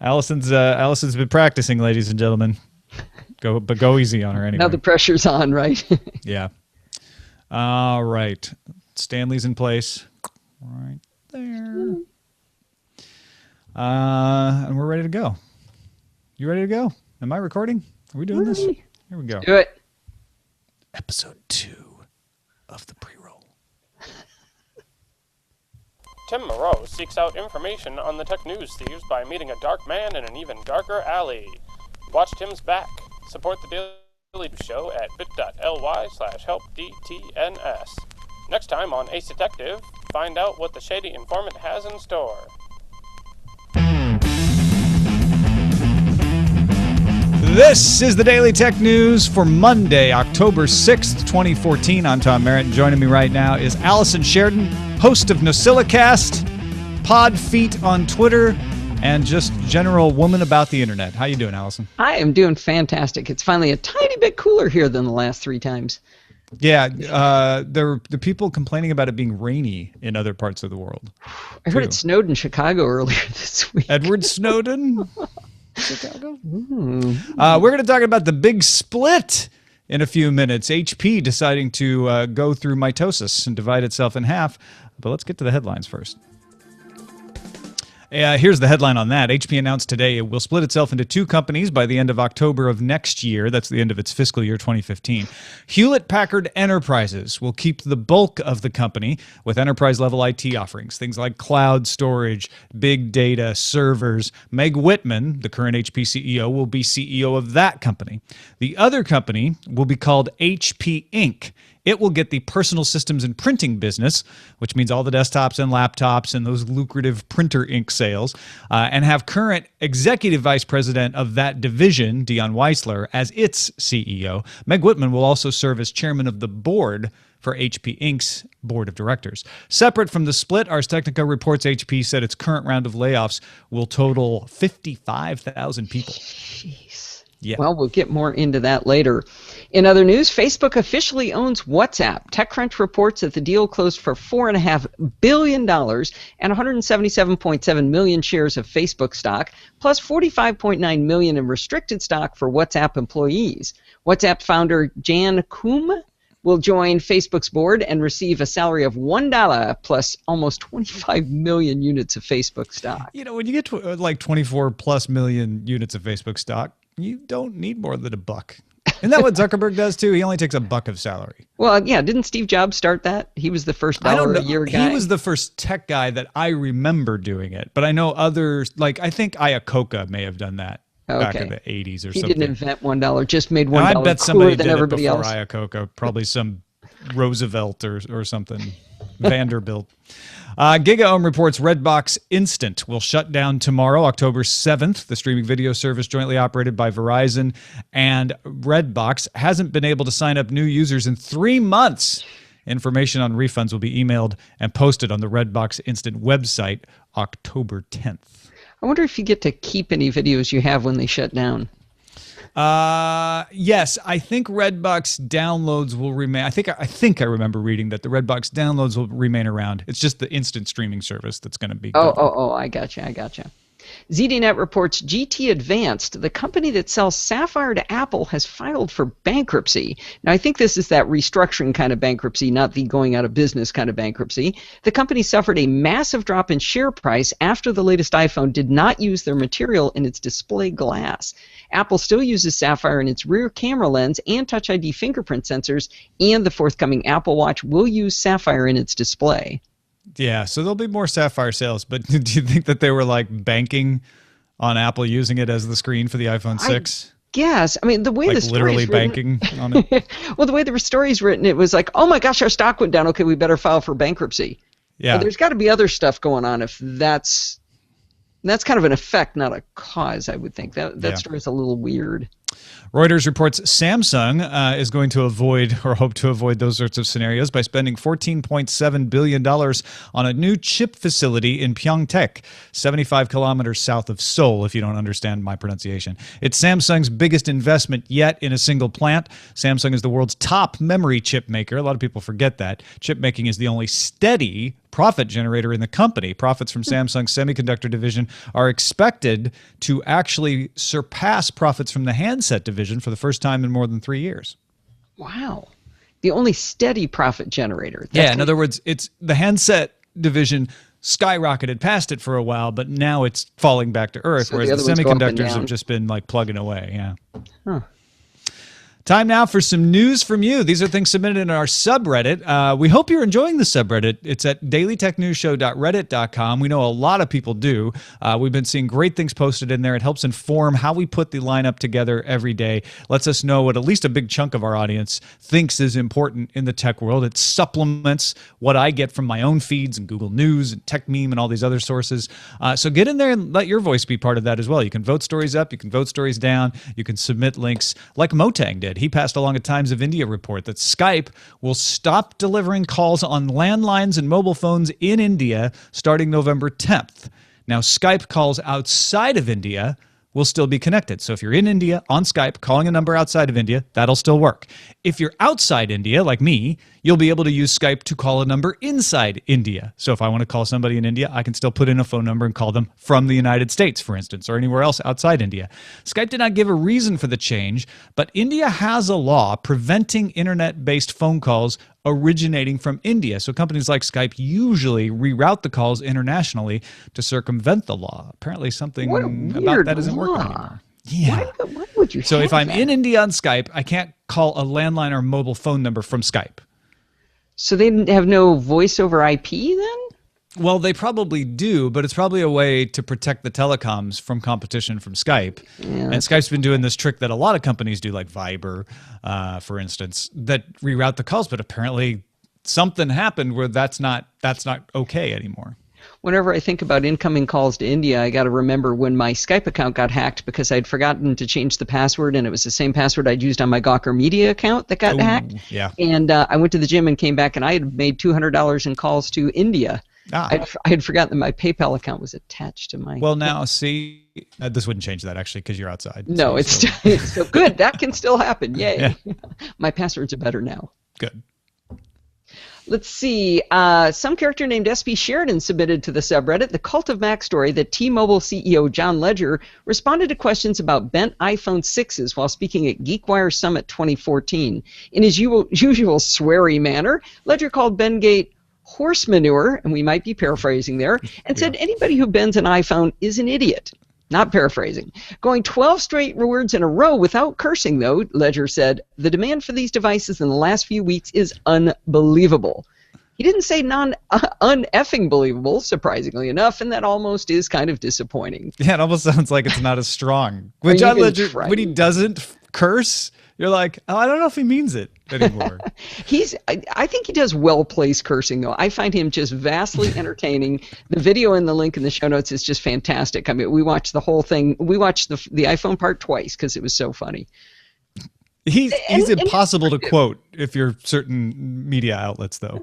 Allison's been practicing, ladies and gentlemen. Go easy on her anyway. Now the pressure's on, right? Yeah. All right. Stanley's in place. Right there. And we're ready to go. You ready to go? Am I recording? Are we doing this? Here we go. Do it. Episode 2 of the pre-roll. Tim Moreau seeks out information on the tech news thieves by meeting a dark man in an even darker alley. Watch Tim's back. Support the Daily Show at bit.ly/helpdtns. Next time on Ace Detective, find out what the shady informant has in store. This is the Daily Tech News for Monday, October 6th, 2014. I'm Tom Merritt, and joining me right now is Allison Sheridan, host of NosillaCast, Podfeet on Twitter, and just general woman about the internet. How you doing, Allison? I am doing fantastic. It's finally a tiny bit cooler here than the last 3 times. Yeah, there were the people complaining about it being rainy in other parts of the world. I heard it snowed in Chicago earlier this week. Edward Snowden? Chicago? We're going to talk about the big split in a few minutes. HP deciding to go through mitosis and divide itself in half. But let's get to the headlines first. Here's the headline on that. HP announced today it will split itself into 2 companies by the end of October of next year. That's the end of its fiscal year 2015. Hewlett-Packard Enterprises will keep the bulk of the company with enterprise-level IT offerings, things like cloud storage, big data, servers. Meg Whitman, the current HP CEO, will be CEO of that company. The other company will be called HP Inc. It will get the personal systems and printing business, which means all the desktops and laptops and those lucrative printer ink sales, and have current executive vice president of that division, Dion Weisler, as its CEO. Meg Whitman will also serve as chairman of the board for HP Inc.'s board of directors. Separate from the split, Ars Technica reports HP said its current round of layoffs will total 55,000 people. Jeez. Yeah. Well, we'll get more into that later. In other news, Facebook officially owns WhatsApp. TechCrunch reports that the deal closed for $4.5 billion and 177.7 million shares of Facebook stock, plus 45.9 million in restricted stock for WhatsApp employees. WhatsApp founder Jan Koum will join Facebook's board and receive a salary of $1 plus almost 25 million units of Facebook stock. You know, when you get to like 24 plus million units of Facebook stock, you don't need more than $1. Isn't that what Zuckerberg does too? He only takes $1 of salary. Well, yeah, didn't Steve Jobs start that? He was the first dollar a year guy. He was the first tech guy that I remember doing it, but I know others, like I think Iacocca may have done that back in the 80s or something. He didn't invent $1, just made $1 I bet somebody than did everybody it before else. Iacocca, probably some Roosevelt or something, Vanderbilt. GigaOM reports Redbox Instant will shut down tomorrow, October 7th. The streaming video service jointly operated by Verizon and Redbox hasn't been able to sign up new users in 3 months. Information on refunds will be emailed and posted on the Redbox Instant website October 10th. I wonder if you get to keep any videos you have when they shut down. Yes, I think Redbox downloads will remain. I think I remember reading that the Redbox downloads will remain around. It's just the instant streaming service that's going to be. I gotcha. ZDNet reports GT Advanced, the company that sells Sapphire to Apple, has filed for bankruptcy. Now, I think this is that restructuring kind of bankruptcy, not the going out of business kind of bankruptcy. The company suffered a massive drop in share price after the latest iPhone did not use their material in its display glass. Apple still uses Sapphire in its rear camera lens and Touch ID fingerprint sensors, and the forthcoming Apple Watch will use Sapphire in its display. Yeah, so there'll be more Sapphire sales, but do you think that they were like banking on Apple using it as the screen for the iPhone 6? Yes. I mean, the way like the story literally is written, banking on it? Well, the way the story is written, it was like, oh my gosh, our stock went down. Okay, we better file for bankruptcy. Yeah. But there's got to be other stuff going on if that's kind of an effect, not a cause, I would think. That story is a little weird. Reuters reports Samsung is going to avoid or hope to avoid those sorts of scenarios by spending $14.7 billion on a new chip facility in Pyeongtaek, 75 kilometers south of Seoul, if you don't understand my pronunciation. It's Samsung's biggest investment yet in a single plant. Samsung is the world's top memory chip maker. A lot of people forget that. Chip making is the only steady profit generator in the company. Profits from Samsung's semiconductor division are expected to actually surpass profits from the handset division for the first time in more than 3 years. Wow. The only steady profit generator. In other words, it's the handset division skyrocketed past it for a while, but now it's falling back to earth, So whereas the the other ones go up and semiconductors down. have just been like plugging away. Yeah. Huh. Time now for some news from you. These are things submitted in our subreddit. We hope you're enjoying the subreddit. It's at dailytechnewsshow.reddit.com. We know a lot of people do. We've been seeing great things posted in there. It helps inform how we put the lineup together every day. Lets us know what at least a big chunk of our audience thinks is important in the tech world. It supplements what I get from my own feeds and Google News and TechMeme and all these other sources. So get in there and let your voice be part of that as well. You can vote stories up. You can vote stories down. You can submit links like Motang did. He passed along a Times of India report that Skype will stop delivering calls on landlines and mobile phones in India starting November 10th. Now, Skype calls outside of India will still be connected. So if you're in India on Skype calling a number outside of India, that'll still work. If you're outside India, like me, you'll be able to use Skype to call a number inside India. So if I want to call somebody in India, I can still put in a phone number and call them from the United States, for instance, or anywhere else outside India. Skype did not give a reason for the change, but India has a law preventing internet-based phone calls originating from India. So companies like Skype usually reroute the calls internationally to circumvent the law. Apparently something about that isn't working anymore. Yeah. Why would you So have if I'm that? in India on Skype, I can't call a landline or mobile phone number from Skype. So they have no voice over IP then? Well, they probably do, but it's probably a way to protect the telecoms from competition from Skype. And Skype's been doing this trick that a lot of companies do, like Viber, for instance, that reroute the calls. But apparently something happened where that's not okay anymore. Whenever I think about incoming calls to India, I got to remember when my Skype account got hacked because I'd forgotten to change the password, and it was the same password I'd used on my Gawker Media account that got hacked. Yeah. And I went to the gym and came back, and I had made $200 in calls to India. I had forgotten that my PayPal account was attached to my... Well, now, see, this wouldn't change that, actually, because you're outside. No, so it's still good. That can still happen. Yay. Yeah. My passwords are better now. Good. Let's see. Some character named spsheridan submitted to the subreddit the Cult of Mac story that T-Mobile CEO John Ledger responded to questions about bent iPhone 6s while speaking at GeekWire Summit 2014. In his usual sweary manner, Ledger called Bendgate horse manure, and we might be paraphrasing there, and said anybody who bends an iPhone is an idiot. Not paraphrasing. Going 12 straight words in a row without cursing, though, Ledger said, the demand for these devices in the last few weeks is unbelievable. He didn't say un-effing believable, surprisingly enough, and that almost is kind of disappointing. Yeah, it almost sounds like it's not as strong. When John Ledger, when he doesn't curse, you're like, oh, I don't know if he means it anymore. I think he does well-placed cursing, though. I find him just vastly entertaining. The video and the link in the show notes is just fantastic. I mean, we watched the whole thing. We watched the iPhone part twice because it was so funny. He's impossible to quote if you're certain media outlets, though.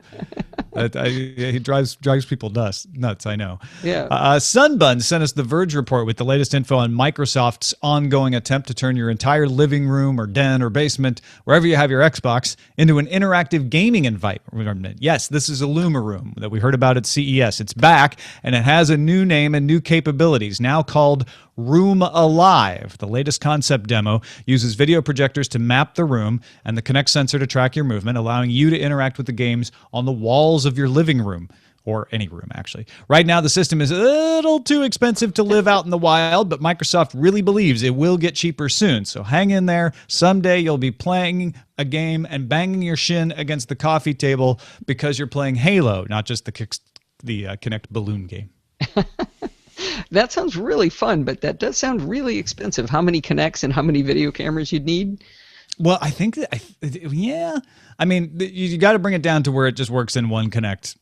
He drives people nuts, I know. Yeah. Sunbun sent us the Verge report with the latest info on Microsoft's ongoing attempt to turn your entire living room or den or basement, wherever you have your Xbox, into an interactive gaming environment. Yes, this is IllumaRoom that we heard about at CES. It's back, and it has a new name and new capabilities, now called Room Alive. The latest concept demo uses video projectors to map the room and the Kinect sensor to track your movement, allowing you to interact with the games on the walls of your living room, or any room, actually. Right now, the system is a little too expensive to live out in the wild, but Microsoft really believes it will get cheaper soon. So hang in there. Someday you'll be playing a game and banging your shin against the coffee table because you're playing Halo, not just the Kinect balloon game. That sounds really fun, but that does sound really expensive. How many Kinects and how many video cameras you'd need? Well, I think that, yeah. I mean, you got to bring it down to where it just works in one Kinect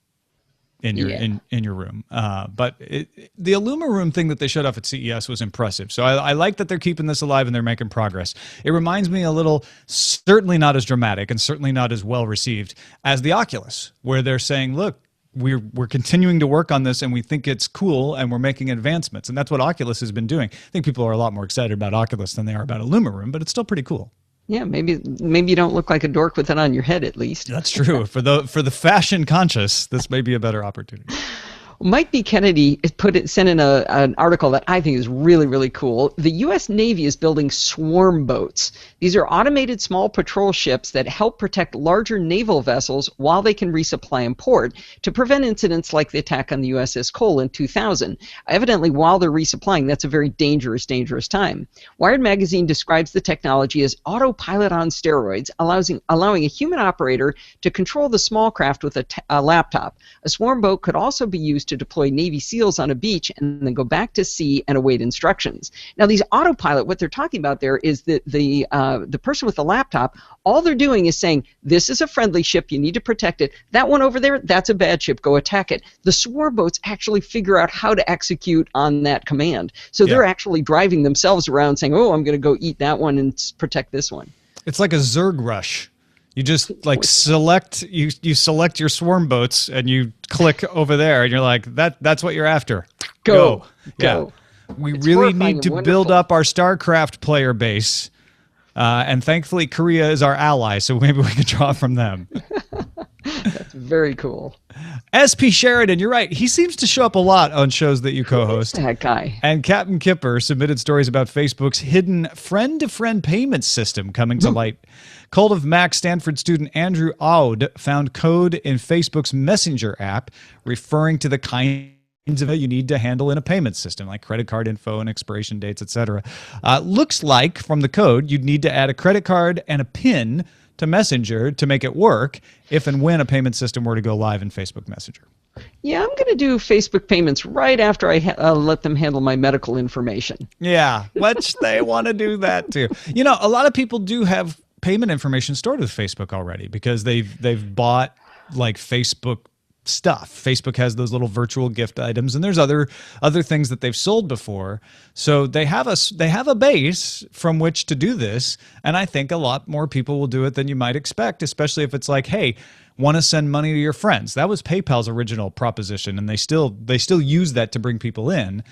in your in your room. But the IllumaRoom thing that they showed off at CES was impressive. So I like that they're keeping this alive and they're making progress. It reminds me a little, certainly not as dramatic and certainly not as well received as the Oculus, where they're saying, look, we're continuing to work on this and we think it's cool and we're making advancements. And that's what Oculus has been doing. I think people are a lot more excited about Oculus than they are about IllumaRoom, but it's still pretty cool. Yeah, maybe you don't look like a dork with it on your head at least. That's true. For the fashion conscious, this may be a better opportunity. MikePKennedy sent in an article that I think is really, really cool. The U.S. Navy is building swarm boats. These are automated small patrol ships that help protect larger naval vessels while they can resupply and port to prevent incidents like the attack on the USS Cole in 2000. Evidently, while they're resupplying, that's a very dangerous time. Wired magazine describes the technology as autopilot on steroids, allowing a human operator to control the small craft with a laptop. A swarm boat could also be used to deploy Navy SEALs on a beach and then go back to sea and await instructions. Now, these autopilot, what they're talking about there is that the person with the laptop, all they're doing is saying, this is a friendly ship, you need to protect it. That one over there, that's a bad ship, go attack it. The swarm boats actually figure out how to execute on that command. So they're actually driving themselves around saying, oh, I'm going to go eat that one and protect this one. It's like a Zerg rush. You just select your swarm boats and you click over there and you're like, that's what you're after. Go. Yeah. We really need to build up our StarCraft player base. And thankfully Korea is our ally, so maybe we can draw from them. That's very cool. Sheridan, you're right. He seems to show up a lot on shows that you co-host. That guy. And Captain Kipper submitted stories about Facebook's hidden friend-to-friend payment system coming to light. Cult of Mac Stanford student Andrew Aud found code in Facebook's Messenger app referring to the kinds of you need to handle in a payment system, like credit card info and expiration dates, etc. Looks like, from the code, you'd need to add a credit card and a PIN to Messenger to make it work if and when a payment system were to go live in Facebook Messenger. Yeah, I'm going to do Facebook payments right after I let them handle my medical information. Yeah, which they want to do that too. You know, a lot of people do have payment information stored with Facebook already because they've bought like Facebook stuff. Facebook has those little virtual gift items, and there's other things that they've sold before. So they have a base from which to do this, and I think a lot more people will do it than you might expect, especially if it's like, hey, want to send money to your friends. That was PayPal's original proposition, and they still use that to bring people in.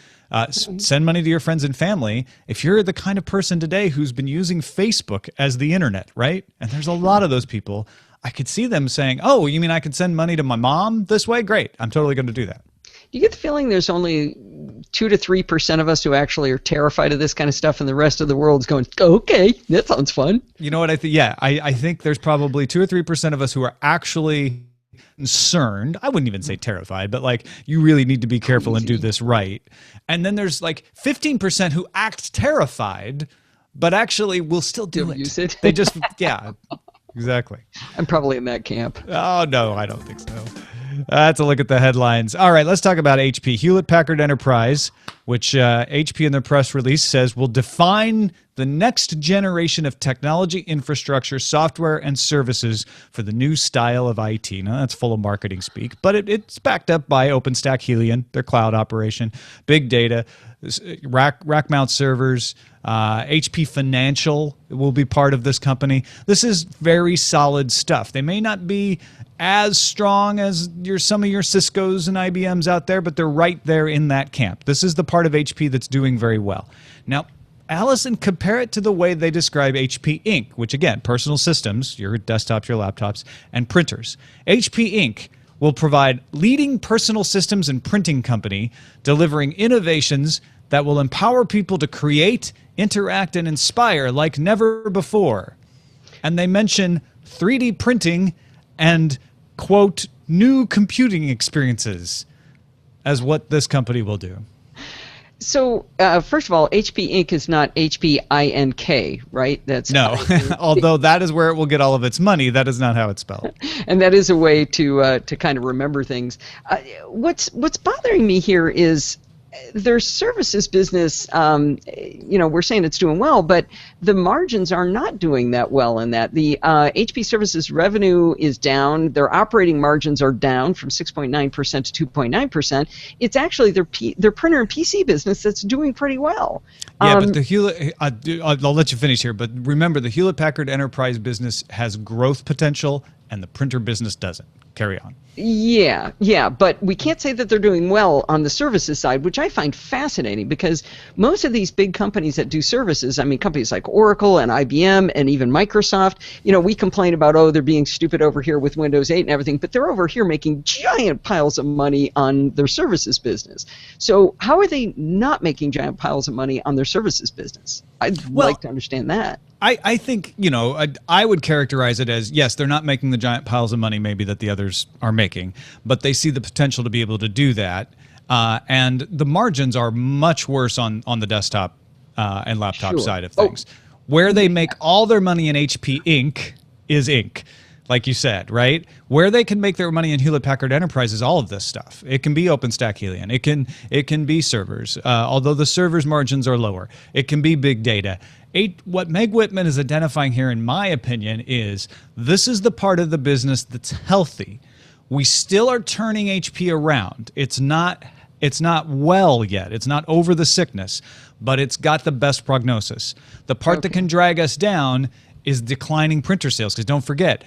Send money to your friends and family. If you're the kind of person today who's been using Facebook as the internet, right? And there's a lot of those people. I could see them saying, oh, you mean I can send money to my mom this way? Great. I'm totally going to do that. Do you get the feeling there's only 2 to 3% of us who actually are terrified of this kind of stuff, and the rest of the world's going, okay, that sounds fun? You know what I think? Yeah, I think there's probably 2 or 3% of us who are actually concerned. I wouldn't even say terrified, but like, you really need to be careful and do this right. And then there's like 15% who act terrified, but actually will still do it. Use it. They just, yeah. Exactly. I'm probably in that camp. Oh, no, I don't think so. That's a look at the headlines. All right, let's talk about HP. Hewlett-Packard Enterprise, which HP in their press release says will define the next generation of technology, infrastructure, software, and services for the new style of IT. Now, that's full of marketing speak, but it's backed up by OpenStack Helion, their cloud operation, big data, rack mount servers, HP Financial will be part of this company. This is very solid stuff. They may not be as strong as some of your Cisco's and IBM's out there, but they're right there in that camp. This is the part of HP that's doing very well. Now, Allison, compare it to the way they describe HP Inc., which again, personal systems, your desktops, your laptops, and printers. HP Inc. will provide leading personal systems and printing company, delivering innovations that will empower people to create, interact, and inspire like never before. And they mention 3D printing and, quote, new computing experiences as what this company will do. So, first of all, HP Inc. is not HPINK, right? That's no, although that is where it will get all of its money. That is not how it's spelled. And that is a way to kind of remember things. What's bothering me here is their services business, we're saying it's doing well, but the margins are not doing that well in that. The HP services revenue is down. Their operating margins are down from 6.9% to 2.9%. It's actually their printer and PC business that's doing pretty well. Yeah, but the Hewlett, I'll let you finish here, but remember, the Hewlett-Packard Enterprise business has growth potential, and the printer business doesn't. Carry on. Yeah, but we can't say that they're doing well on the services side, which I find fascinating because most of these big companies that do services, I mean, companies like Oracle and IBM and even Microsoft, we complain about, oh, they're being stupid over here with Windows 8 and everything, but they're over here making giant piles of money on their services business. So how are they not making giant piles of money on their services business? I'd like to understand that. I think, I would characterize it as, yes, they're not making the giant piles of money maybe that the others are making, but they see the potential to be able to do that. And the margins are much worse on the desktop and laptop side of things. Where they make all their money in HP Inc. is Inc., like you said, right? Where they can make their money in Hewlett-Packard Enterprise is all of this stuff. It can be OpenStack Helion. It can be servers, although the servers margins are lower. It can be big data. What Meg Whitman is identifying here, in my opinion, is this is the part of the business that's healthy. We still are turning HP around. It's not well yet. It's not over the sickness, but it's got the best prognosis. The part that can drag us down is declining printer sales, because don't forget,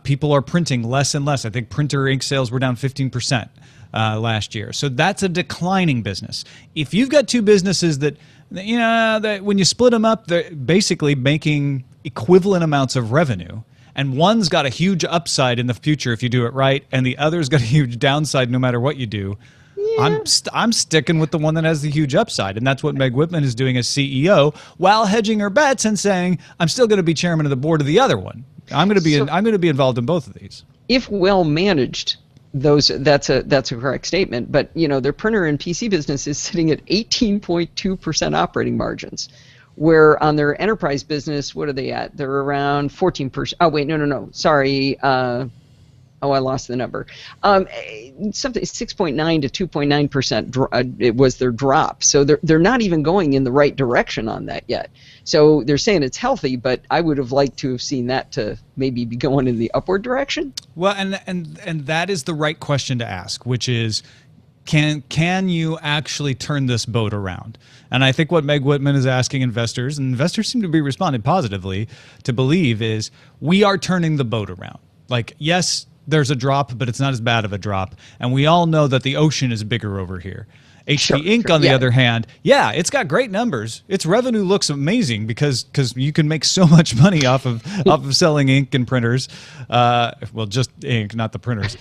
people are printing less and less. I think printer ink sales were down 15% last year. So that's a declining business. If you've got two businesses that when you split them up, they're basically making equivalent amounts of revenue, and one's got a huge upside in the future if you do it right, and the other's got a huge downside no matter what you do. Yeah. I'm sticking with the one that has the huge upside, and that's what Meg Whitman is doing as CEO, while hedging her bets and saying, I'm still going to be chairman of the board of the other one. I'm going to be involved in both of these. If well managed, that's a correct statement. But their printer and PC business is sitting at 18.2% operating margins, where on their enterprise business, what are they at? They're around 14%. Oh wait, no. Sorry. I lost the number. Something 6.9 to 2.9%. It was their drop. So they're not even going in the right direction on that yet. So they're saying it's healthy, but I would have liked to have seen that to maybe be going in the upward direction. Well, and that is the right question to ask, which is, can you actually turn this boat around? And I think what Meg Whitman is asking investors, and investors seem to be responding positively to believe, is we are turning the boat around. Like, yes, there's a drop, but it's not as bad of a drop. And we all know that the ocean is bigger over here. HP Inc., on the other hand, it's got great numbers. Its revenue looks amazing because you can make so much money off of selling ink and printers. Well, just ink, not the printers.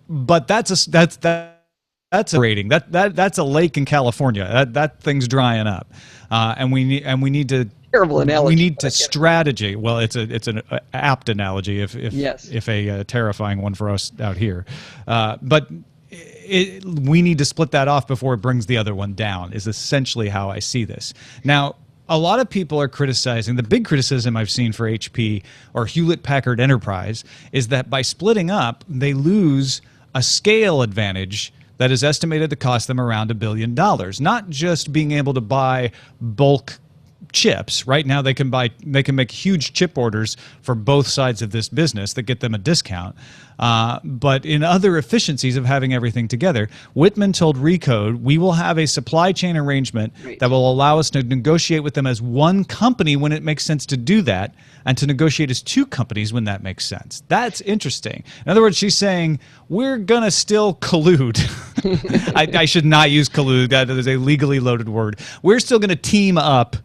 But that's a rating. That's a lake in California. That thing's drying up, and we need to. Terrible analogy. We need to strategy. Well, it's an apt analogy, if a terrifying one for us out here. But we need to split that off before it brings the other one down, is essentially how I see this. Now, a lot of people are criticizing, the big criticism I've seen for HP or Hewlett-Packard Enterprise is that by splitting up, they lose a scale advantage that is estimated to cost them around $1 billion. Not just being able to buy bulk chips. Right now they can make huge chip orders for both sides of this business that get them a discount. But in other efficiencies of having everything together, Whitman told Recode, we will have a supply chain arrangement that will allow us to negotiate with them as one company when it makes sense to do that, and to negotiate as two companies when that makes sense. That's interesting. In other words, she's saying, we're going to still collude. I should not use collude. That is a legally loaded word. We're still going to team up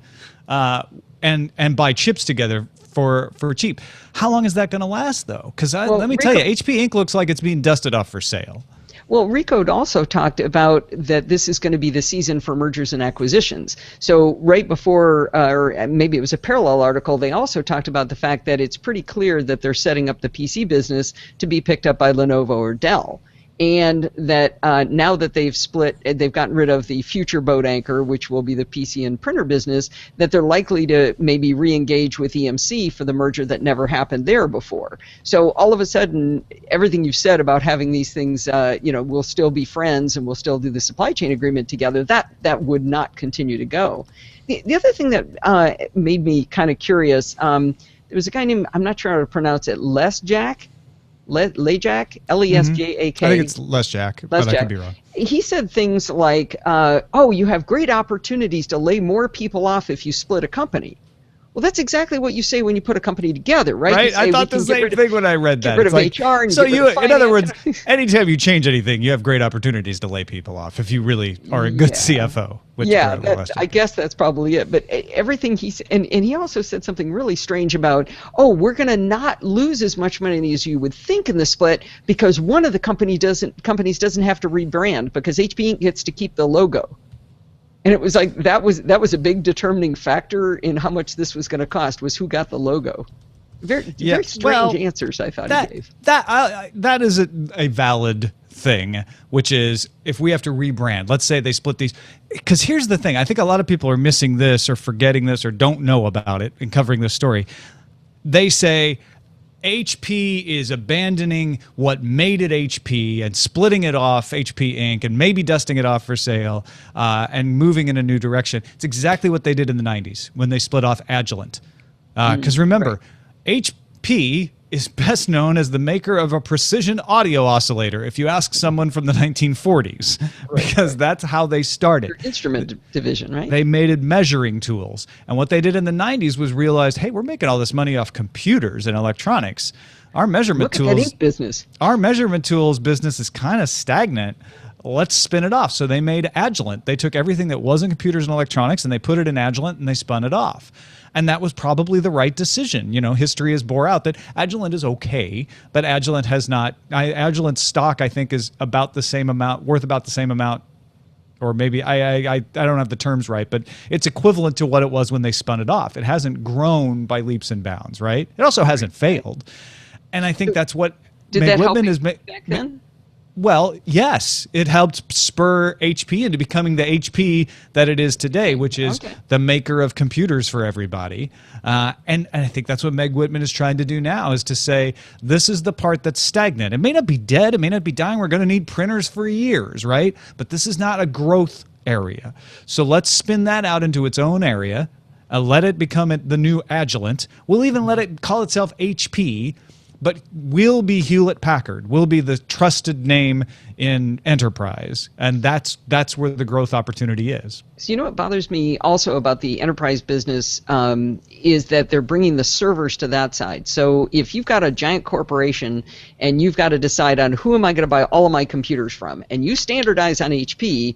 and buy chips together for cheap. How long is that going to last, though? Because let me tell you, HP Inc. looks like it's being dusted off for sale. Well, Recode also talked about that this is going to be the season for mergers and acquisitions. So right before, or maybe it was a parallel article, they also talked about the fact that it's pretty clear that they're setting up the PC business to be picked up by Lenovo or Dell. And that now that they've split, they've gotten rid of the future boat anchor, which will be the PC and printer business, that they're likely to maybe re-engage with EMC for the merger that never happened there before. So all of a sudden, everything you've said about having these things, we'll still be friends and we'll still do the supply chain agreement together, that would not continue to go. The other thing that made me kind of curious, there was a guy named, I'm not sure how to pronounce it, Lesjak, Lesjak, Lesjak. I think it's Lesjak, but I could be wrong. He said things like, you have great opportunities to lay more people off if you split a company. Well, that's exactly what you say when you put a company together, right? Right? I thought the same thing when I read that. Get rid of HR and so get rid of in other finance. words, anytime you change anything, you have great opportunities to lay people off if you really are a good CFO. Which I guess that's probably it. But everything and he also said something really strange about, we're going to not lose as much money as you would think in the split because one of the companies doesn't have to rebrand because HP Inc. gets to keep the logo. And it was like that was a big determining factor in how much this was going to cost was who got the logo. Very strange answers I thought he gave. That is a valid thing, which is if we have to rebrand, let's say they split these, because here's the thing, I think a lot of people are missing this or forgetting this or don't know about it in covering this story. They say HP is abandoning what made it HP and splitting it off, HP Inc., and maybe dusting it off for sale and moving in a new direction. It's exactly what they did in the 90s when they split off Agilent. Because remember, HP is best known as the maker of a precision audio oscillator, if you ask someone from the 1940s, because that's how they started. Their instrument division, right? They made measuring tools. And what they did in the 90s was realize, hey, we're making all this money off computers and electronics. Our measurement tools business is kind of stagnant. Let's spin it off. So they made Agilent. They took everything that wasn't computers and electronics and they put it in Agilent and they spun it off. And that was probably the right decision. You know, history has bore out that Agilent is okay, but Agilent has not. Agilent's stock, I think, is about the same amount, worth about the same amount, or maybe I don't have the terms right, but it's equivalent to what it was when they spun it off. It hasn't grown by leaps and bounds, right? It also hasn't failed, and I think that's what Meg Whitman is back then. Well, yes, it helped spur HP into becoming the HP that it is today, which is the maker of computers for everybody. And I think that's what Meg Whitman is trying to do now, is to say, this is the part that's stagnant. It may not be dead. It may not be dying. We're going to need printers for years, right? But this is not a growth area. So let's spin that out into its own area. Let it become the new Agilent. We'll even let it call itself HP. But we'll be Hewlett-Packard. We'll be the trusted name in enterprise, and that's where the growth opportunity is. So you know what bothers me also about the enterprise business is that they're bringing the servers to that side. So if you've got a giant corporation and you've got to decide on who am I going to buy all of my computers from, and you standardize on HP,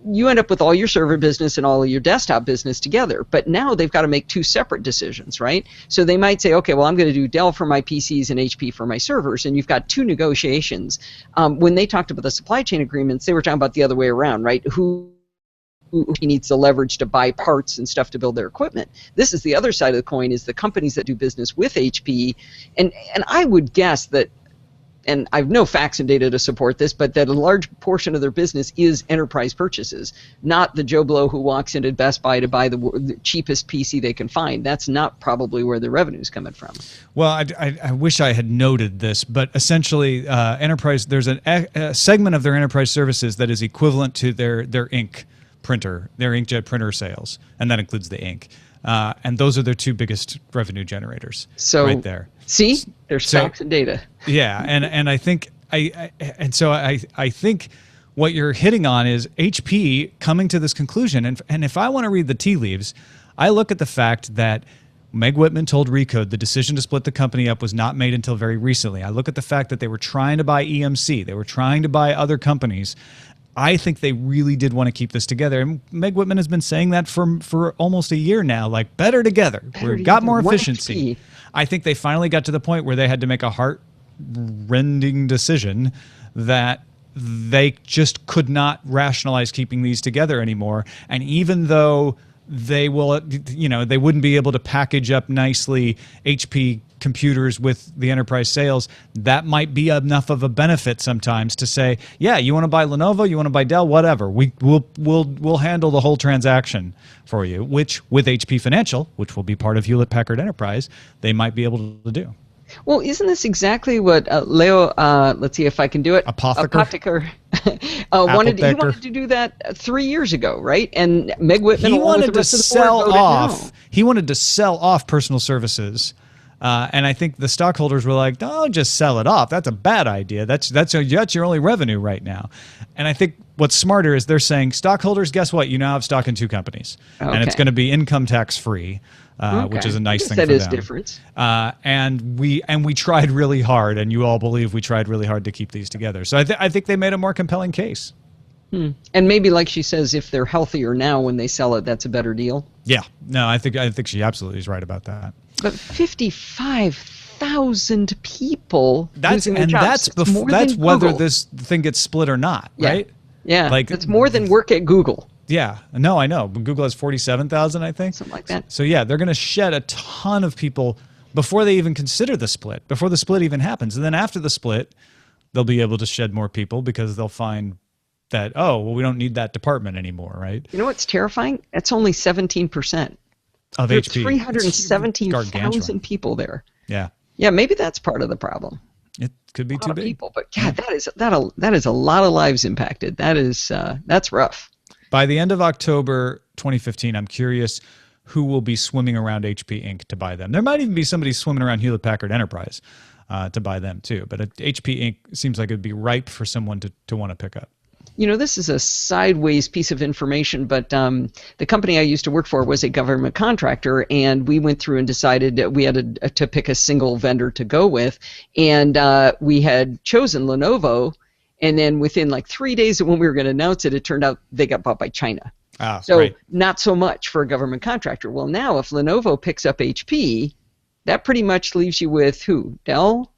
you end up with all your server business and all of your desktop business together. But now they've got to make two separate decisions, right? So they might say, okay, well, I'm going to do Dell for my PCs and HP for my servers, and you've got two negotiations. When they talked about the supply chain agreements, they were talking about the other way around, right? Who needs the leverage to buy parts and stuff to build their equipment. This is the other side of the coin, is the companies that do business with HP. And I would guess that, and I have no facts and data to support this, but that a large portion of their business is enterprise purchases, not the Joe Blow who walks into Best Buy to buy the cheapest PC they can find. That's not probably where the revenue's coming from. Well, I wish I had noted this, but essentially enterprise, there's a segment of their enterprise services that is equivalent to their ink printer, their inkjet printer sales, and that includes the ink. And those are their two biggest revenue generators, right there. See, there's facts and data. Yeah, and I think I think what you're hitting on is HP coming to this conclusion. And if I want to read the tea leaves, I look at the fact that Meg Whitman told Recode the decision to split the company up was not made until very recently. I look at the fact that they were trying to buy EMC, they were trying to buy other companies. I think they really did want to keep this together. And Meg Whitman has been saying that for almost a year now, like, better together. We've got more efficiency. I think they finally got to the point where they had to make a heart-rending decision that they just could not rationalize keeping these together anymore. And even though they wouldn't be able to package up nicely HP computers with the enterprise sales, that might be enough of a benefit sometimes to say, yeah, you want to buy Lenovo, you want to buy Dell, whatever, we'll handle the whole transaction for you, which with HP Financial, which will be part of Hewlett-Packard Enterprise, they might be able to do. Well, isn't this exactly what Leo, let's see if I can do it, Apotheker wanted to do that 3 years ago, right? And Meg Whitman, he wanted to sell off. He wanted to sell off personal services, and I think the stockholders were like, "No, just sell it off. That's a bad idea. That's your only revenue right now." And I think what's smarter is they're saying, stockholders, guess what? You now have stock in two companies, and it's going to be income tax free, which is a nice thing for them. That is different. And we tried really hard, and you all believe we tried really hard to keep these together. So I think they made a more compelling case. And maybe, like she says, if they're healthier now when they sell it, that's a better deal. Yeah. No, I think she absolutely is right about that. But 55,000 people losing their jobs. That's whether this thing gets split or not, right? Yeah. Like, that's more than work at Google. Yeah. No, I know. Google has 47,000, I think. Something like that. So yeah, they're going to shed a ton of people before they even consider the split, before the split even happens. And then after the split, they'll be able to shed more people because they'll find that, oh, well, we don't need that department anymore, right? You know what's terrifying? That's only 17% of There's HP. 317,000 people there. Yeah. Yeah, maybe that's part of the problem. It could be too big. People, but God, that is a lot of lives impacted. That's rough. By the end of October 2015, I'm curious who will be swimming around HP Inc. to buy them. There might even be somebody swimming around Hewlett Packard Enterprise to buy them too. But HP Inc. seems like it'd be ripe for someone to want to pick up. You know, this is a sideways piece of information, but the company I used to work for was a government contractor, and we went through and decided that we had to pick a single vendor to go with, and we had chosen Lenovo, and then within like 3 days of when we were going to announce it, it turned out they got bought by China. So right. Not so much for a government contractor. Well, now if Lenovo picks up HP, that pretty much leaves you with who? Dell?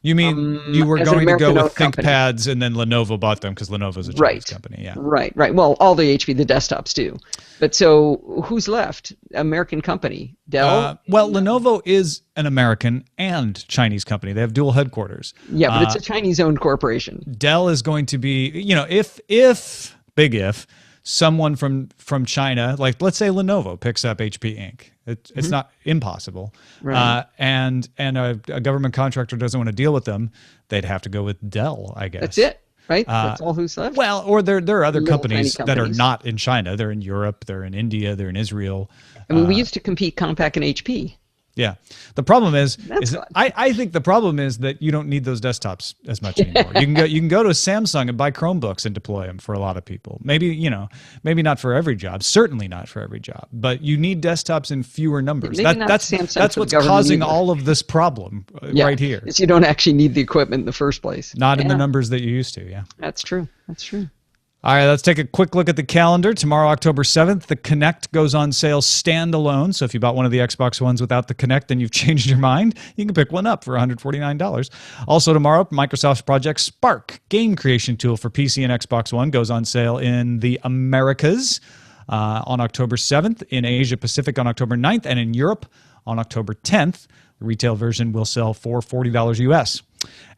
You mean you were going to go with ThinkPads and then Lenovo bought them because Lenovo's a Chinese company. Yeah. Right. Well, all the HP, the desktops do. But so who's left? American company. Dell? Well, Lenovo is an American and Chinese company. They have dual headquarters. Yeah, but it's a Chinese-owned corporation. Dell is going to be, if someone from China, like let's say Lenovo picks up HP Inc. It's not impossible. Right. And a government contractor doesn't want to deal with them. They'd have to go with Dell, I guess. That's it, right? That's all who's left. Well, or there are other companies that are not in China. They're in Europe. They're in India. They're in Israel. I mean, we used to compete Compaq and HP. Yeah. The problem is I think the problem is that you don't need those desktops as much anymore. You can go to Samsung and buy Chromebooks and deploy them for a lot of people. Maybe not for every job, certainly not for every job, but you need desktops in fewer numbers. That's what's causing all of this problem right here. Is you don't actually need the equipment in the first place. Not in the numbers that you used to, yeah. That's true. All right, let's take a quick look at the calendar. Tomorrow, October 7th, the Kinect goes on sale standalone. So if you bought one of the Xbox Ones without the Kinect and you've changed your mind, you can pick one up for $149. Also tomorrow, Microsoft's Project Spark, game creation tool for PC and Xbox One, goes on sale in the Americas on October 7th, in Asia Pacific on October 9th, and in Europe on October 10th. The retail version will sell for $40 US.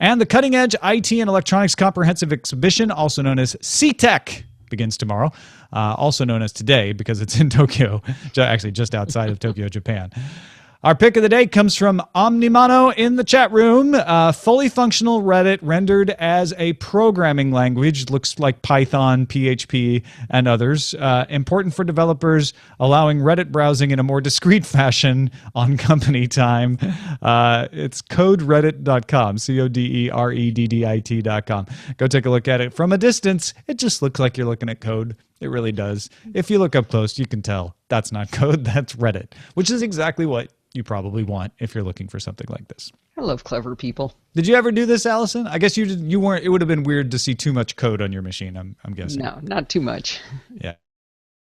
And the Cutting Edge IT and Electronics Comprehensive Exhibition, also known as CTEC, begins tomorrow, also known as today because it's in Tokyo, actually just outside of Tokyo, Japan. Our pick of the day comes from Omnimano in the chat room. Fully functional Reddit rendered as a programming language. Looks like Python, PHP, and others. Important for developers, allowing Reddit browsing in a more discreet fashion on company time. It's codereddit.com, CODEREDDIT.com. Go take a look at it. From a distance, it just looks like you're looking at code. It really does. If you look up close, you can tell that's not code, that's Reddit, which is exactly what you probably want if you're looking for something like this. I love clever people. Did you ever do this, Allison? I guess you weren't. It would have been weird to see too much code on your machine, I'm guessing. No, not too much. Yeah.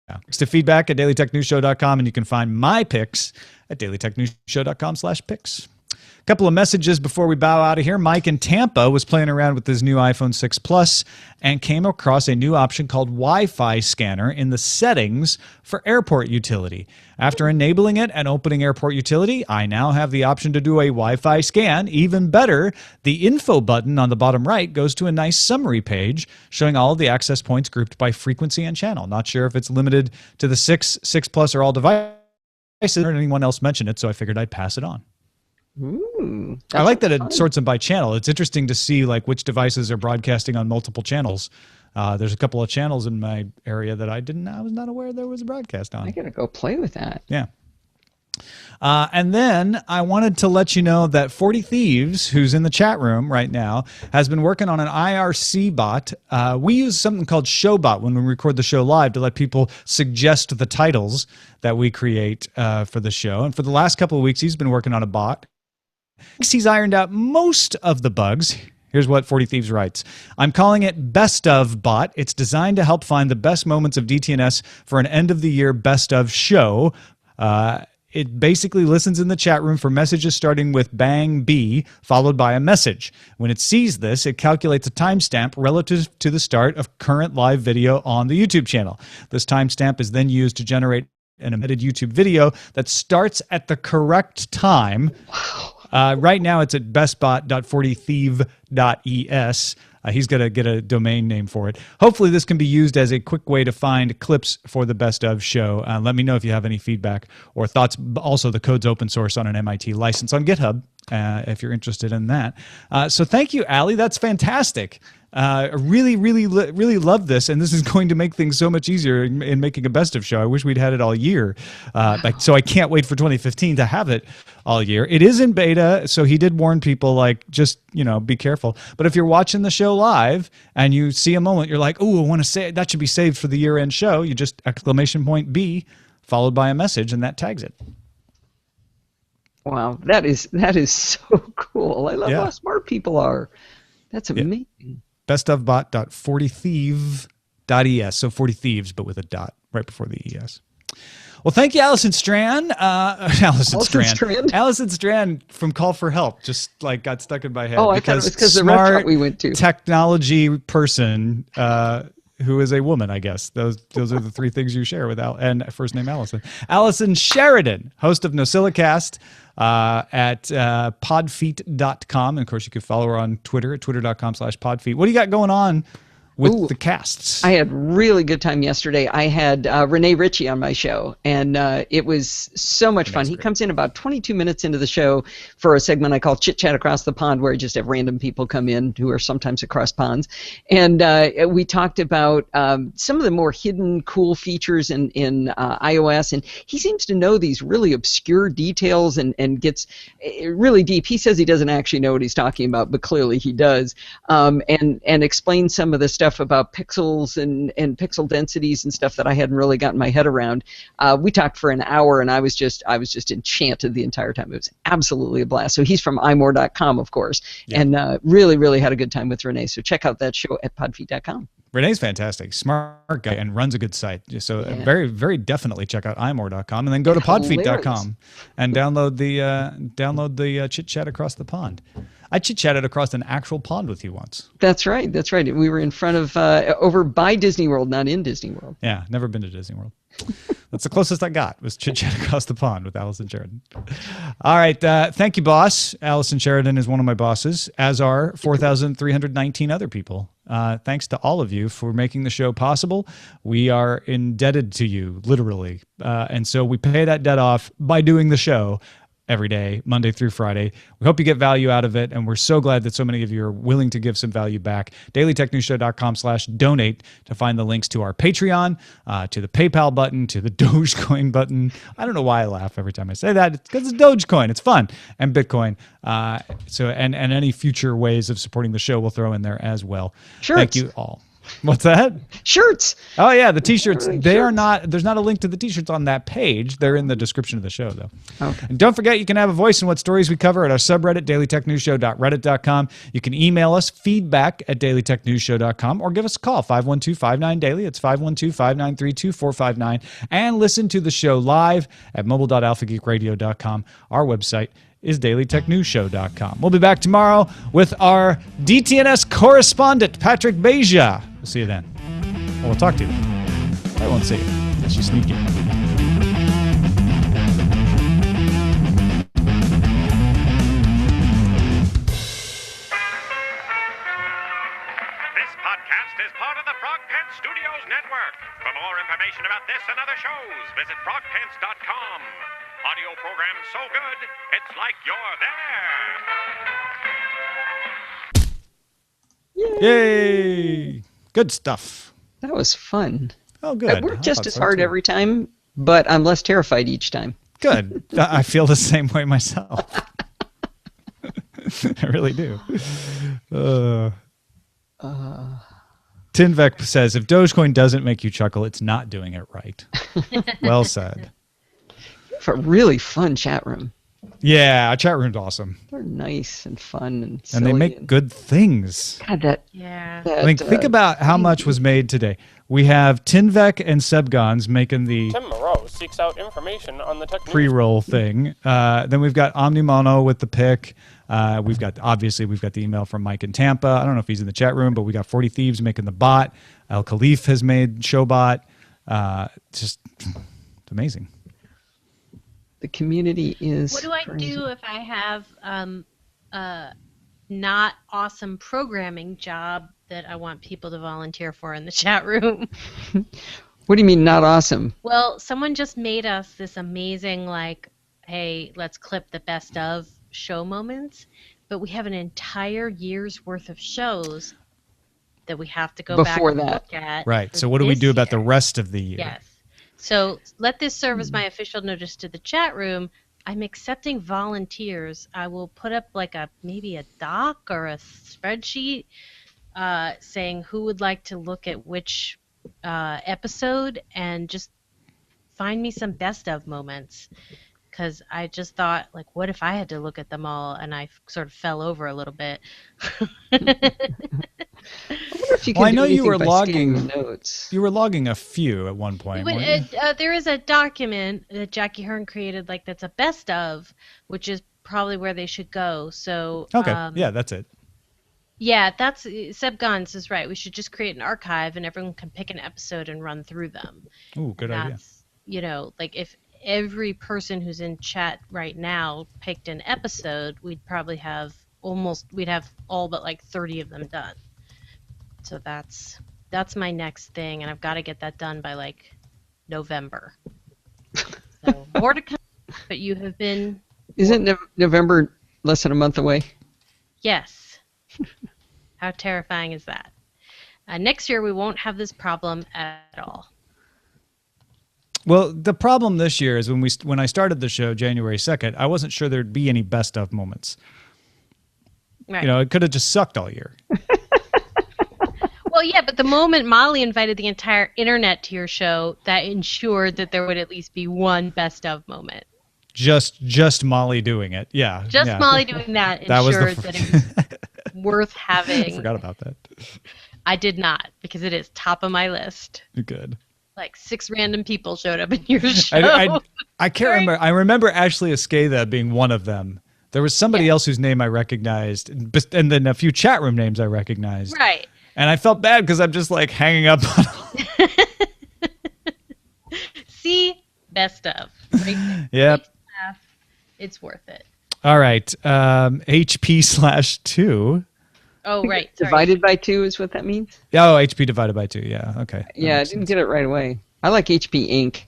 Thanks to feedback at dailytechnewsshow.com, and you can find my picks at dailytechnewsshow.com/picks. A couple of messages before we bow out of here. Mike in Tampa was playing around with his new iPhone 6 Plus and came across a new option called Wi-Fi scanner in the settings for airport utility. After enabling it and opening airport utility, I now have the option to do a Wi-Fi scan. Even better, the info button on the bottom right goes to a nice summary page showing all of the access points grouped by frequency and channel. Not sure if it's limited to the 6 Plus, or all devices. I heard anyone else mention it, so I figured I'd pass it on. Ooh, I like that it sorts them by channel. It's interesting to see like which devices are broadcasting on multiple channels. There's a couple of channels in my area that I was not aware there was a broadcast on. I gotta go play with that. Yeah. And then I wanted to let you know that 40 Thieves, who's in the chat room right now, has been working on an IRC bot. We use something called Showbot when we record the show live to let people suggest the titles that we create for the show. And for the last couple of weeks, he's been working on a bot. He's ironed out most of the bugs. Here's what 40 Thieves writes. I'm calling it Best Of Bot. It's designed to help find the best moments of DTNS for an end-of-the-year Best Of show. It basically listens in the chat room for messages starting with bang B, followed by a message. When it sees this, it calculates a timestamp relative to the start of current live video on the YouTube channel. This timestamp is then used to generate an embedded YouTube video that starts at the correct time. Right now, it's at bestbot.40thieve.es. He's going to get a domain name for it. Hopefully, this can be used as a quick way to find clips for the Best Of show. Let me know if you have any feedback or thoughts. Also, the code's open source on an MIT license on GitHub if you're interested in that. So thank you, Allie. That's fantastic. Really love this, and this is going to make things so much easier in making a Best Of show. I wish we'd had it all year. So I can't wait for 2015 to have it all year. It is in beta, so he did warn people, like, just, be careful. But if you're watching the show live and you see a moment, you're like, oh, I want to say that should be saved for the year-end show. You just !B followed by a message, and that tags it. Wow, that is so cool. I love how smart people are. That's amazing. Yeah. bestofbot.40thieve.es. So 40 thieves, but with a dot right before the ES. Well, thank you, Allison Strand. Allison Strand from Call for Help just got stuck in my head. Oh, I thought it was because the restaurant we went to. Technology person who is a woman, I guess. Those are the three things you share with and first name Allison. Allison Sheridan, host of NosillaCast at podfeet.com. And of course, you can follow her on Twitter at twitter.com/podfeet. What do you got going on with the casts? I had really good time yesterday. I had Renee Ritchie on my show, and it was so much fun. He comes in about 22 minutes into the show for a segment I call Chit Chat Across the Pond, where I just have random people come in who are sometimes across ponds. And we talked about some of the more hidden cool features in iOS, and he seems to know these really obscure details and gets really deep. He says he doesn't actually know what he's talking about, but clearly he does, and explains some of the stuff about pixels and pixel densities and stuff that I hadn't really gotten my head around. We talked for an hour, and I was just enchanted the entire time. It was absolutely a blast. So he's from imore.com, of course, and really had a good time with Renee. So check out that show at podfeet.com. Renee's fantastic, smart guy, and runs a good site. So very definitely check out imore.com, and then go to podfeet.com and download the Chit Chat Across the Pond. I chit-chatted across an actual pond with you once. That's right. We were in front of, over by Disney World, not in Disney World. Yeah, never been to Disney World. That's the closest I got, was chit-chat across the pond with Allison Sheridan. All right, thank you, boss. Allison Sheridan is one of my bosses, as are 4,319 other people. Thanks to all of you for making the show possible. We are indebted to you, literally. And so we pay that debt off by doing the show every day, Monday through Friday. We hope you get value out of it, and we're so glad that so many of you are willing to give some value back. dailytechnewsshow.com/donate to find the links to our Patreon, to the PayPal button, to the Dogecoin button. I don't know why I laugh every time I say that. It's because it's Dogecoin. It's fun. And Bitcoin. And any future ways of supporting the show we'll throw in there as well. Sure. Thank you all. What's that? Shirts. Oh yeah, the t-shirts. Are not. There's not a link to the t-shirts on that page. They're in the description of the show, though. Okay. And don't forget, you can have a voice in what stories we cover at our subreddit, dailytechnewsshow.reddit.com. You can email us feedback@dailytechnewsshow.com or give us a call 512-59-DAILY. It's 512-593-2459, and listen to the show live at mobile.alphageekradio.com. Our website is dailytechnewsshow.com. We'll be back tomorrow with our DTNS correspondent, Patrick Beja. We'll see you then. Well, we'll talk to you. I won't see you unless you sneak in. This podcast is part of the Frog Pants Studios Network. For more information about this and other shows, visit frogpants.com. Audio program so good, it's like you're there. Yay! Good stuff. That was fun. Oh, good. I worked just as hard every time, but I'm less terrified each time. Good. I feel the same way myself. I really do. Tinvec says, if Dogecoin doesn't make you chuckle, it's not doing it right. Well said. For a really fun chat room. Yeah, our chat room's awesome. They're nice and fun and silly. And they make good things. God, Yeah. I mean, think about how much was made today. We have Tinvec and Sebgons making the Tim Moreau seeks out information on the tech news. pre-roll thing. Then we've got OmniMono with the pick. We've got the email from Mike in Tampa. I don't know if he's in the chat room, but we got 40 Thieves making the bot. Al Khalif has made Showbot. Just it's amazing. The community is. What do I do if I have a not awesome programming job that I want people to volunteer for in the chat room? What do you mean not awesome? Well, someone just made us this amazing, like, hey, let's clip the best of show moments, but we have an entire year's worth of shows that we have to go Before back and that. look at. Right. for So what do we this do about the year. rest of the year? Yes. So let this serve as my official notice to the chat room. I'm accepting volunteers. I will put up like maybe a doc or a spreadsheet saying who would like to look at which episode, and just find me some best of moments. Because I just thought, like, what if I had to look at them all, and I sort of fell over a little bit. I wonder if you can Well, I do know you anything were by logging scanning notes. You were logging a few at one point. weren't you? There is a document that Jackie Hearn created, like, that's a best of, which is probably where they should go. So Okay. Yeah, that's it. yeah, that's Seb Gons is right. We should just create an archive, and everyone can pick an episode and run through them. Ooh, good And idea. that's, you know, like, if every person who's in chat right now picked an episode, we'd probably have all but like 30 of them done. So that's my next thing, and I've got to get that done by like November. So more to come, but you have been, Isn't November less than a month away? yes. How terrifying is that? Next year we won't have this problem at all. Well, the problem this year is when I started the show January 2nd, I wasn't sure there'd be any best of moments. Right. You know, it could have just sucked all year. Well, yeah, but the moment Molly invited the entire internet to your show, that ensured that there would at least be one best of moment. Just Molly doing it. Yeah. Just yeah. Molly doing that That was ensured that it was worth having. I forgot about that. I did not, because it is top of my list. Good. Like 6 random people showed up in your show. I can't remember. I remember Ashley Esqueda being one of them. There was somebody else whose name I recognized, and then a few chat room names I recognized. Right. And I felt bad because I'm just like hanging up on See, best of. Right? Yep. It's worth it. All right. HP/2. Oh, right. Sorry. Divided by 2 is what that means? Oh, HP divided by 2. Yeah. Okay. That Yeah, I makes didn't sense. get it right away. I like HP Inc.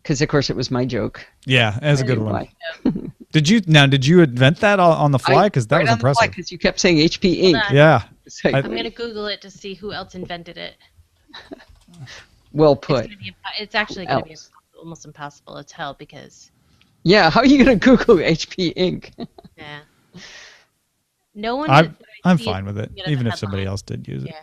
Because, of course, it was my joke. Yeah, that's a good one. Why. Did you invent that on the fly? Because that was impressive. Because you kept saying HP Inc. on. Yeah. It's like, I- I'm going to Google it to see who else invented it. well It's, put. gonna be, it's actually going to be Else. almost impossible to tell because, Yeah, how are you going to Google HP Inc.? yeah. No one. I'm I see fine with it, you know, the even if somebody headline. else did use it. Yeah.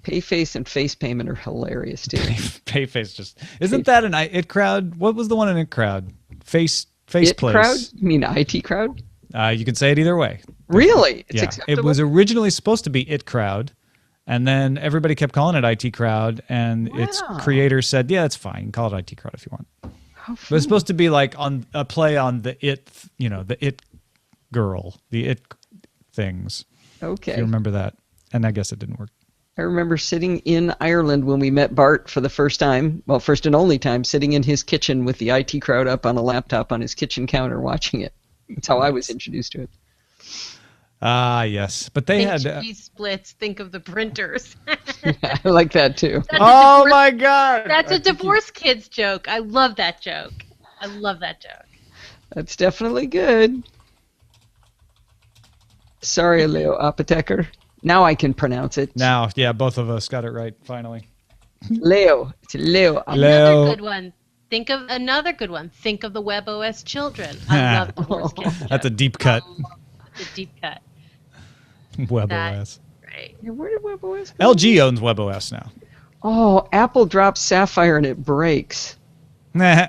Payface and face payment are hilarious, too. Payface just isn't that an IT crowd? What was the one in IT crowd? Face It place. crowd? You mean IT crowd? You can say it either way. Really? It's Yeah, acceptable? it was originally supposed to be IT crowd, and then everybody kept calling it IT crowd, and its Wow. creator said, "Yeah, it's fine. Call it IT crowd if you want." How But it's supposed to be like on a play on the it, the it girl, the it things. If Okay. you remember that, and I guess it didn't work. I remember sitting in Ireland when we met Bart for the first time, well, first and only time, sitting in his kitchen with the IT crowd up on a laptop on his kitchen counter watching it. That's how I was introduced to it. Ah, yes, but they Think had. cheese splits. Think of the printers. I like that, too. Oh my God! That's a divorce kids joke. I love that joke. I love that joke. That's definitely good. Sorry, Leo Apotheker. Now I can pronounce it. Now, yeah, both of us got it right finally. Leo. It's Leo. Leo. Another good one. Think of another good one. Think of the WebOS children. I love Divorce Kids. That's a deep cut. The deep cut. WebOS. Right. Yeah, where did WebOS go? LG owns WebOS now. Oh, Apple drops Sapphire and it breaks. Nah.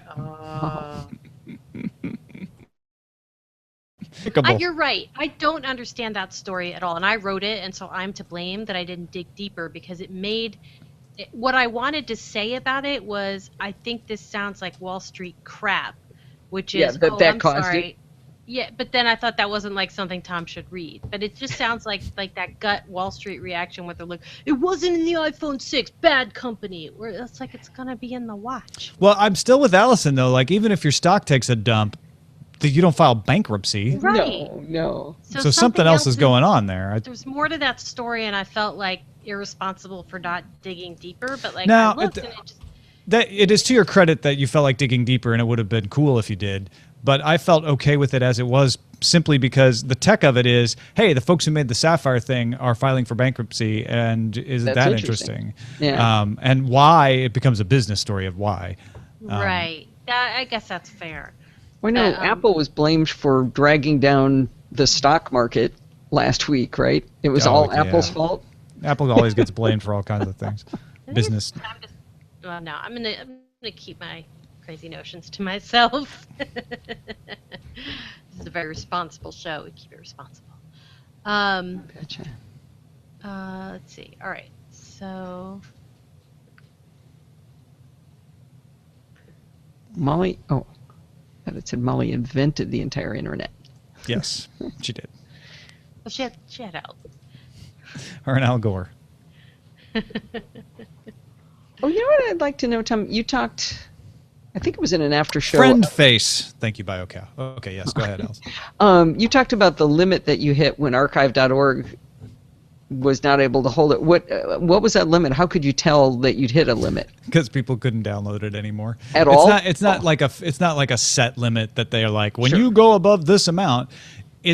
You're right. I don't understand that story at all. And I wrote it, and so I'm to blame that I didn't dig deeper because it made what I wanted to say about it was I think this sounds like Wall Street crap, which is, that I'm caused sorry. it. Yeah, but then I thought that wasn't like something Tom should read. But it just sounds like that gut Wall Street reaction where they're like, it wasn't in the iPhone 6, bad company. Where it's like it's going to be in the watch. Well, I'm still with Allison, though. Like, even if your stock takes a dump, you don't file bankruptcy. Right. No. So something else is going on there. There's more to that story, and I felt like irresponsible for not digging deeper. But like, Now, I looked, and it just... it is to your credit that you felt like digging deeper, and it would have been cool if you did. But I felt okay with it as it was, simply because the tech of it is, hey, the folks who made the Sapphire thing are filing for bankruptcy, and isn't That's that interesting. Yeah. And why it becomes a business story of why. Right. I guess that's fair. Well, no, Apple was blamed for dragging down the stock market last week, right? It was all Apple's fault. Apple always gets blamed for all kinds of things. Business. Well, no, I'm gonna keep my crazy notions to myself. This is a very responsible show. We keep it responsible. Gotcha. Let's see. All right. So Molly. Oh, I thought it said Molly invented the entire internet. Yes, she did. well, she had help. Her and Al Gore. Oh, you know what I'd like to know, Tom? You talked, I think it was in an after show. Friend face. Thank you, BioCow. Okay, yes, go ahead, Alice. You talked about the limit that you hit when archive.org was not able to hold it. What was that limit? How could you tell that you'd hit a limit? Because people couldn't download it anymore. At all? It's not like a set limit that they are like, when you go above this amount, I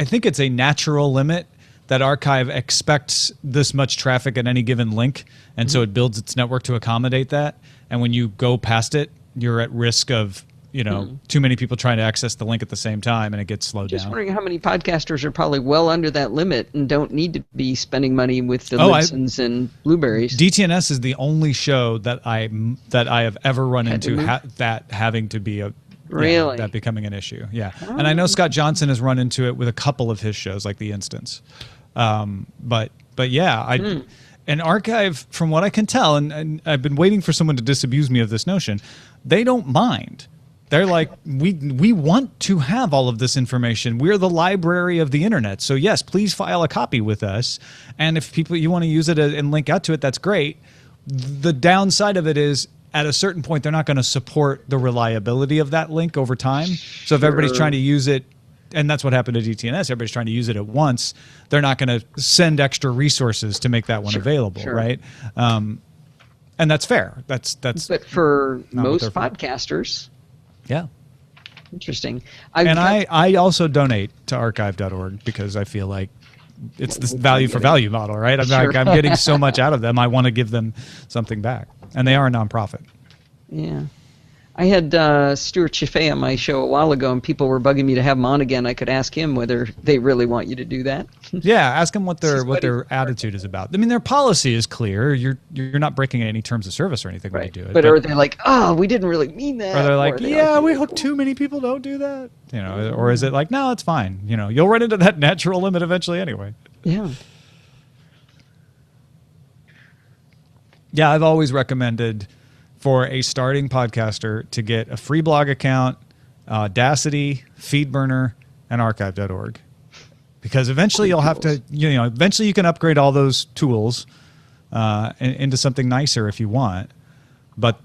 think it's a natural limit that Archive expects this much traffic at any given link, and so it builds its network to accommodate that. And when you go past it, you're at risk of too many people trying to access the link at the same time, and it gets slowed Just down. wondering how many podcasters are probably well under that limit and don't need to be spending money with the Libsyns and Blueberries. DTNS is the only show that I have ever run into that having to be Really? that becoming an issue. Yeah. And I know Scott Johnson has run into it with a couple of his shows, like The Instance. But yeah, an Archive, from what I can tell, and I've been waiting for someone to disabuse me of this notion, they don't mind. They're like, we want to have all of this information. We're the library of the internet. So yes, please file a copy with us. And if you want to use it and link out to it, that's great. The downside of it is, at a certain point, they're not going to support the reliability of that link over time. So if everybody's trying to use it, and that's what happened to DTNS, everybody's trying to use it at once, they're not going to send extra resources to make that one available, right? And that's fair. That's. But for most podcasters, yeah, interesting. I also donate to archive.org because I feel like it's this value for value model, right? I'm getting so much out of them. I want to give them something back, and they are a nonprofit. Yeah. I had Stuart Chaffee on my show a while ago, and people were bugging me to have him on again. I could ask him whether they really want you to do that. Yeah, ask them what their attitude is about. I mean, their policy is clear. You're not breaking any terms of service or anything when you do it. But are they like, oh, we didn't really mean that? Or they're like, we hope too many people don't do that. Or is it like, no, it's fine. You'll run into that natural limit eventually anyway. Yeah. Yeah, I've always recommended for a starting podcaster to get a free blog account, Audacity, FeedBurner, and archive.org. Because eventually you'll have to, eventually you can upgrade all those tools into something nicer if you want. But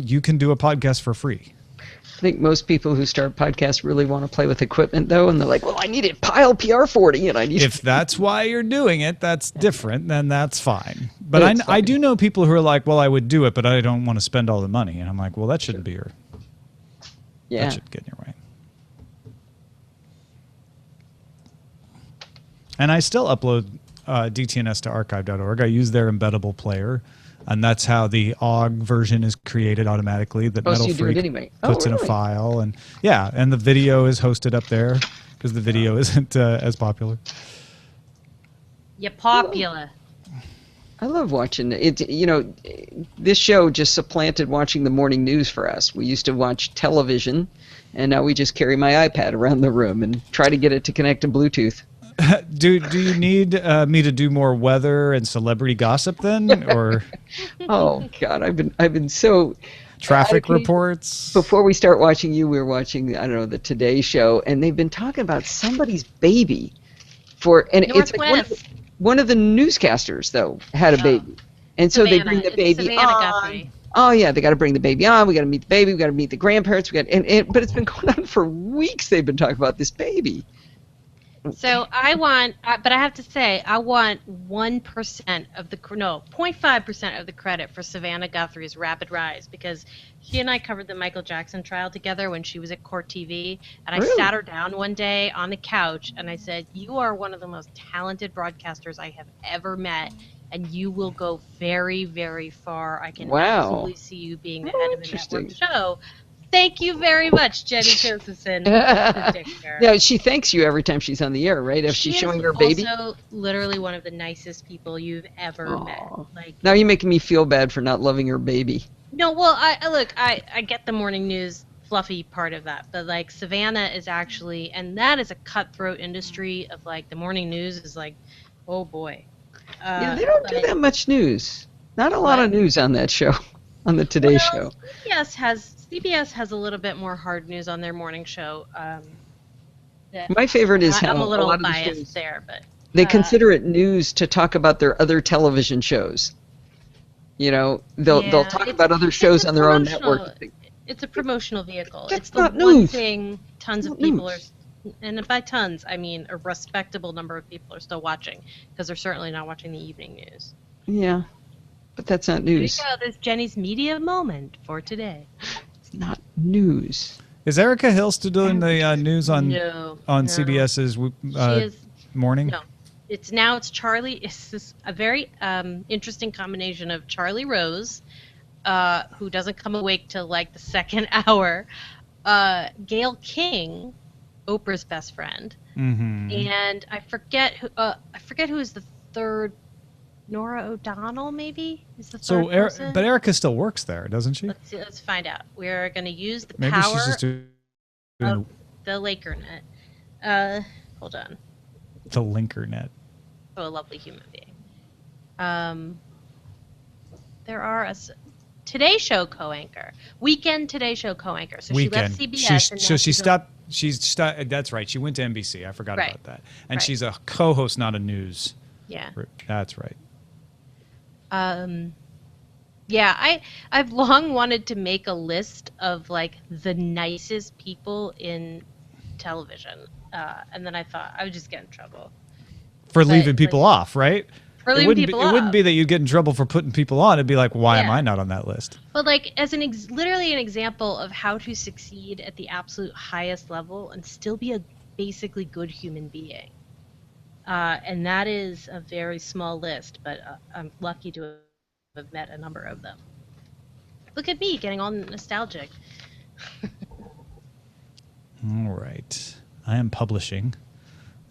you can do a podcast for free. I think most people who start podcasts really want to play with equipment, though, and they're like, well, I need a Pile PR40, and I need... If that's why you're doing it, that's different, then that's fine. But I do know people who are like, well, I would do it, but I don't want to spend all the money. And I'm like, well, that shouldn't be your... Yeah. That should get in your way. And I still upload DTNS to archive.org. I use their embeddable player. And that's how the OGG version is created automatically that So Metal you do Freak it anyway. puts in a Really? file. And yeah, and the video is hosted up there because the video isn't as popular. You're popular. I love watching it. You know, this show just supplanted watching the morning news for us. We used to watch television, and now we just carry my iPad around the room and try to get it to connect to Bluetooth. Do you need me to do more weather and celebrity gossip then, or Oh God, I've been so. traffic I- reports? Before we start watching you, we were watching, I don't know, the Today Show, and they've been talking about somebody's baby and it's like Northwest. one of the newscasters though had a baby, and so they bring the It's baby Savannah on. Guthrie. Oh yeah, they got to bring the baby on. We got to meet the baby. We got to meet the grandparents. But it's been going on for weeks. They've been talking about this baby. So but I have to say, I want 1% of 0.5% of the credit for Savannah Guthrie's rapid rise, because she and I covered the Michael Jackson trial together when she was at Court TV, and I Really? sat her down one day on the couch and I said, "You are one of the most talented broadcasters I have ever met, and you will go very, very far. I can Wow. absolutely see you being the head of a Interesting. network show." Thank you very much, Jenny Josephson. the dictator. Yeah, she thanks you every time she's on the air, right? If she's She showing is her baby. also literally one of the nicest people you've ever met. Aw. Like, Now you're making me feel bad for not loving her baby. no, well, I get the morning news fluffy part of that, but like Savannah is actually, and that is a cutthroat industry of like the morning news is like, oh boy. Yeah, they don't do but- that much news. Not a lot of news on that show, on the Today Show. CBS has a little bit more hard news on their morning show. My favorite is how I'm a little lot of the biased shows, there, but they consider it news to talk about their other television shows. You know, they'll Yeah, talk it's- about other it's shows a on their own promotional- network. It's a promotional vehicle. That's It's the not one news. thing tons of Not people news. are, and by tons, I mean a respectable number of people are still watching, because they're certainly not watching the evening news. Yeah, but that's not There you news. go. There's Jenny's media moment for today. It's not news. Is Erica Hill still doing the news on No. CBS's She is. morning? No. It's Charlie. It's this a very interesting combination of Charlie Rose, who doesn't come awake till like the second hour, Gail King, Oprah's best friend, Mm-hmm. and I forget who is the third. Nora O'Donnell, maybe, is the third person. But Erica still works there, doesn't she? Let's find out. We're going to use the Maybe power she's just doing of the LakerNet. Hold on. the Linkernet. Oh, a lovely human being. There are a Today Show co-anchor, weekend Today Show co-anchor. So Weekend. she left CBS. and now She she's on- stopped. She's that's right. She went to NBC. I forgot Right. about that. And Right. she's a co-host, not a news. Yeah. That's right. Yeah, I've long wanted to make a list of like the nicest people in television, and then I thought I would just get in trouble For But, leaving people like, off, right? for It leaving wouldn't people be, It wouldn't off. be that you'd get in trouble for putting people on. It'd be like, why am Yeah. I not on that list? But like as literally an example of how to succeed at the absolute highest level and still be a basically good human being. And that is a very small list, but I'm lucky to have met a number of them. Look at me getting all nostalgic. All right. I am publishing,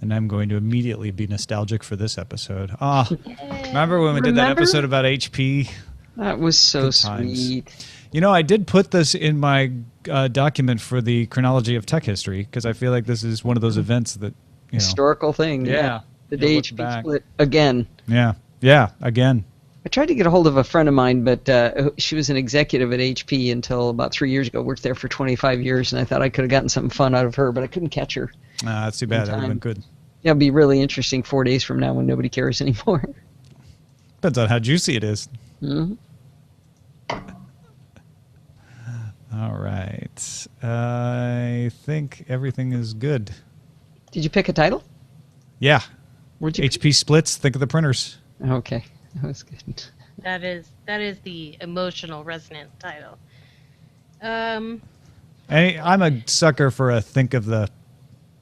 and I'm going to immediately be nostalgic for this episode. Remember when we did that Remember? episode about HP? That was so Good times. sweet. You know, I did put this in my document for the chronology of tech history because I feel like this is one of those events that, you know. Historical thing. Yeah. The You'll day look HP back. split again. Yeah, again. I tried to get a hold of a friend of mine, but she was an executive at HP until about 3 years ago. Worked there for 25 years, and I thought I could have gotten something fun out of her, but I couldn't catch her. That's too bad. That would have been Time. good. Yeah, it'll be really interesting 4 days from now when nobody cares anymore. Depends on how juicy it is. Mhm. All right. I think everything is good. Did you pick a title? Yeah. Where'd you HP splits. Think of the printers. Okay, that was good. That is the emotional resonant title. I'm a sucker for a think of the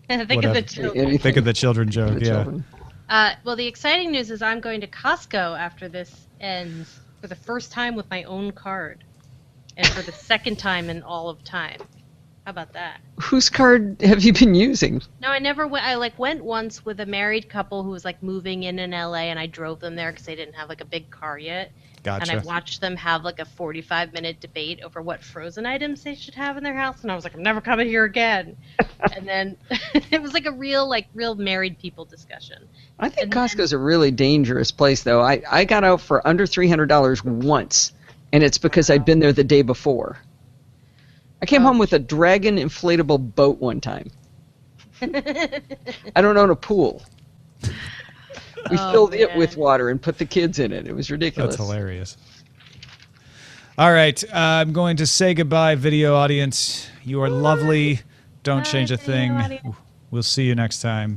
Think of the Whatever. children. think of the children joke. The Yeah. children. Well, the exciting news is I'm going to Costco after this ends. for the first time with my own card, and for the second time in all of time. How about that? Whose card have you been using? No, I never went. I went once with a married couple who was moving in LA, and I drove them there because they didn't have a big car yet. Gotcha. And I watched them have a 45-minute debate over what frozen items they should have in their house, and I was like, I'm never coming here again. And then it was a real married people discussion. I think Costco's a really dangerous place, though. I got out for under $300 once, and it's because I'd been there the day before. I came home with a Dragon inflatable boat one time. I don't own a pool. We filled it with water and put the kids in it. It was ridiculous. That's hilarious. All right. I'm going to say goodbye, video audience. You are lovely. Don't change a thing. We'll see you next time.